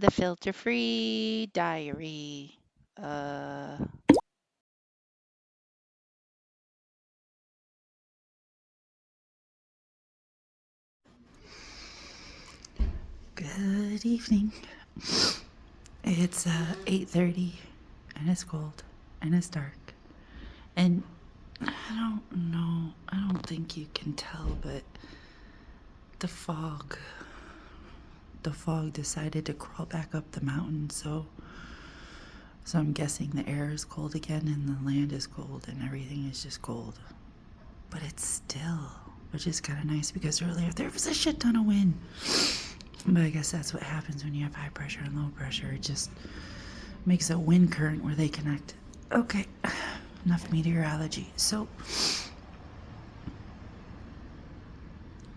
The filter-free diary. Good evening. It's 8:30 and it's cold and it's dark. And I don't know, I don't think you can tell, but the fog decided to crawl back up the mountain, so I'm guessing the air is cold again and the land is cold and everything is just cold. But it's still, which is kind of nice because earlier there was a shit ton of wind. But I guess that's what happens when you have high pressure and low pressure. It just makes a wind current where they connect. Okay, enough meteorology. So,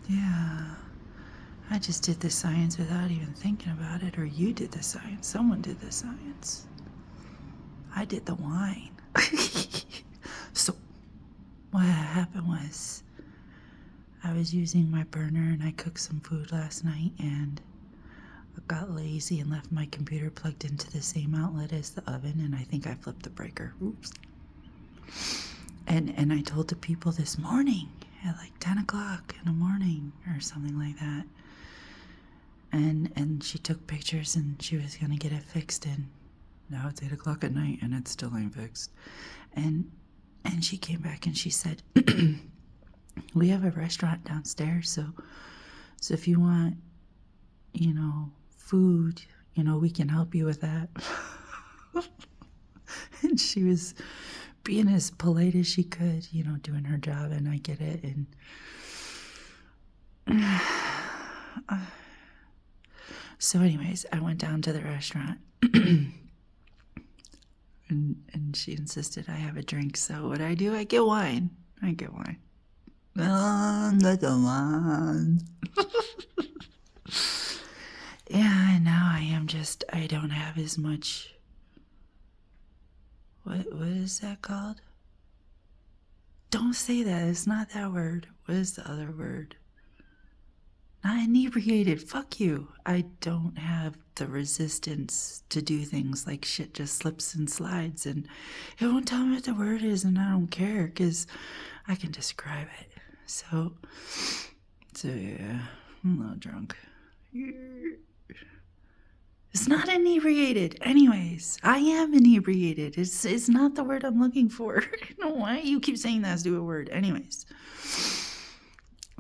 yeah, I just did the science without even thinking about it, or you did the science. Someone did the science. I did the wine. So, what happened was, I was using my burner and I cooked some food last night and I got lazy and left my computer plugged into the same outlet as the oven, and I think I flipped the breaker. Oops. And I told the people this morning at like 10 o'clock in the morning or something like that. And she took pictures and she was gonna get it fixed, and now it's 8 o'clock at night and it still ain't fixed. And she came back and she said, we have a restaurant downstairs, so if you want, food, we can help you with that. And she was being as polite as she could, doing her job, and I get it. And so anyways, I went down to the restaurant and she insisted I have a drink. So what I do, I get wine. Not the wine. Yeah, and now I don't have as much, what is that called? Don't say that, it's not that word. What is the other word? Not inebriated, fuck you. I don't have the resistance to do things like shit just slips and slides, and it won't tell me what the word is, and I don't care, because I can describe it. So yeah, I'm a little drunk. It's not inebriated. Anyways, I am inebriated. It's not the word I'm looking for. I don't know why you keep saying that's a word. Anyways.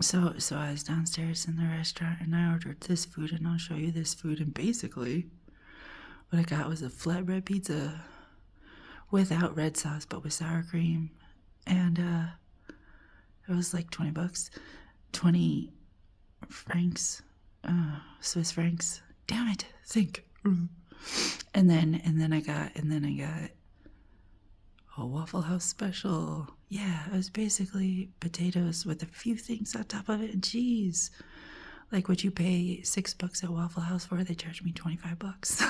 So I was downstairs in the restaurant and I ordered this food, and I'll show you this food. And basically, what I got was a flatbread pizza without red sauce, but with sour cream. And it was like $20. 20 francs. Swiss francs. Damn it, think. And then I got a Waffle House special. Yeah, it was basically potatoes with a few things on top of it and cheese. Like what you pay $6 at Waffle House for, they charge me $25. So,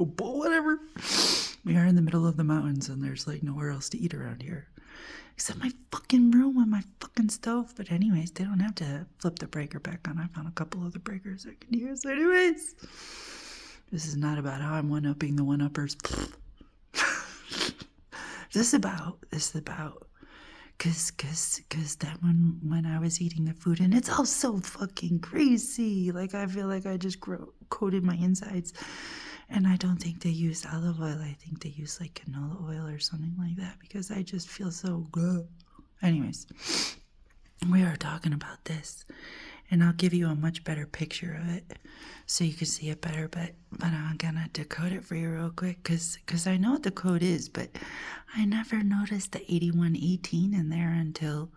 but whatever. We are in the middle of the mountains and there's like nowhere else to eat around here. Except my fucking room and my fucking stove. But anyways, they don't have to flip the breaker back on. I found a couple other breakers I can use. Anyways, this is not about how I'm one-upping the one-uppers. This is about, cause that when I was eating the food, and it's all so fucking crazy. Like, I feel like I just coated my insides. And I don't think they use olive oil. I think they use like canola oil or something like that, because I just feel so good. Anyways, we are talking about this, and I'll give you a much better picture of it so you can see it better. But I'm gonna decode it for you real quick, because I know what the code is, but I never noticed the 8118 in there until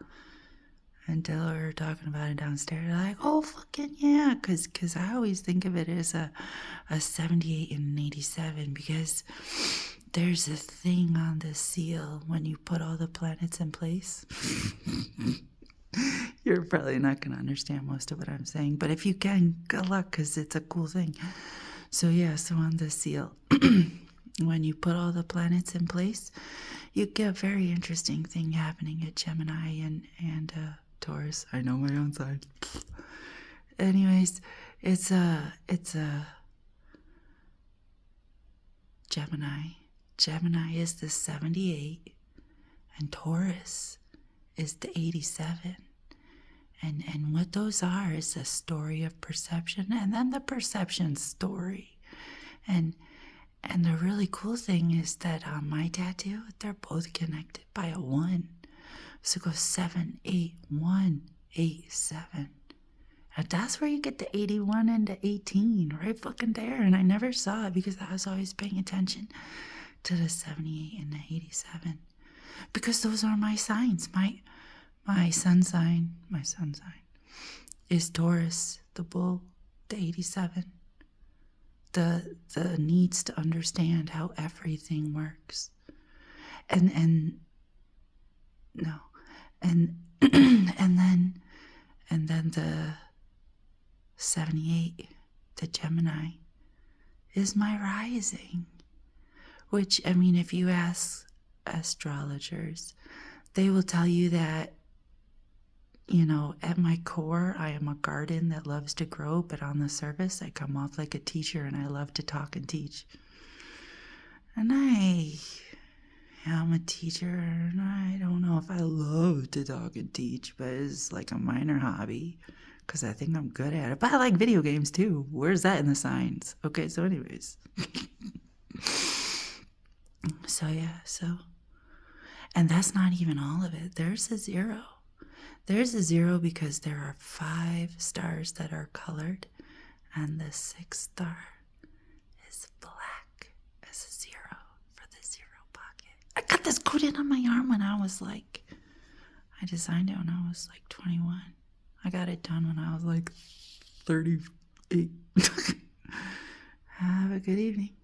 we were talking about it downstairs. Like, oh, fucking yeah, because I always think of it as a 78 and an 87, because there's a thing on the seal when you put all the planets in place. You're probably not going to understand most of what I'm saying, but if you can, good luck, because it's a cool thing. So yeah, so on the seal, when you put all the planets in place, you get a very interesting thing happening at Gemini and Taurus. I know my own side. Anyways, it's a Gemini. Gemini is the 78, and Taurus is the 87. And what those are is a story of perception, and then the perception story. And the really cool thing is that on my tattoo, they're both connected by a 1. So it goes 7, 8, 1, 8, 7. And that's where you get the 81 and the 18, right fucking there. And I never saw it because I was always paying attention to the 78 and the 87. Because those are my signs. My sun sign is Taurus, the bull, the 87. The needs to understand how everything works. And then the 78, the Gemini, is my rising. Which, I mean, if you ask astrologers, they will tell you that, you know, at my core, I am a garden that loves to grow, but on the surface, I come off like a teacher and I love to talk and teach. And I am a teacher, and I don't know if I love to talk and teach, but it's like a minor hobby because I think I'm good at it. But I like video games too. Where's that in the signs? Okay, so anyways. And that's not even all of it. There's a 0. There's a 0 because there are 5 stars that are colored, and the 6th star is black as a 0 for the 0 pocket. I got this coated on my arm when I was like, I designed it when I was like 21. I got it done when I was like 38. Have a good evening.